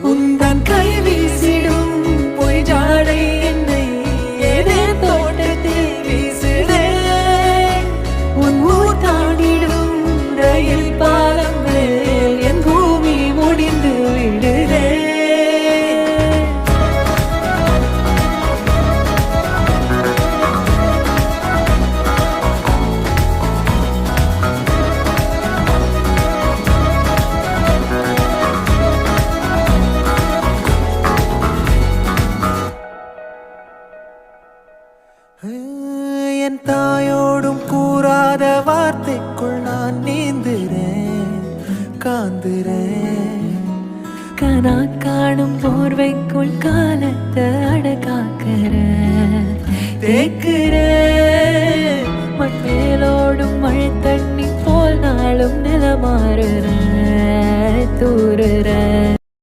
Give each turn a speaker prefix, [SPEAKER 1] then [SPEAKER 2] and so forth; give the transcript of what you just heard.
[SPEAKER 1] உந்தன் கை வீசிடும் பொய் ஜாடை என்னை ஏதே தோட்டத்தில் வீசுதே உன் ஊர் தாண்டிடும் ரயில் பாலம் மேல் என் பூமி முடிந்து விடுதே என் தாயோடும் கூறாத வார்த்தைக்குள் நான் நீந்துறேன் காந்துறேன் கனா காணும் போர்வைக்குள் காலத்தை அடக்காக்கிற தேக்குற மண்மேலோடும் மழை தண்ணி போல் நாளும் நிலமாறுற தூறுற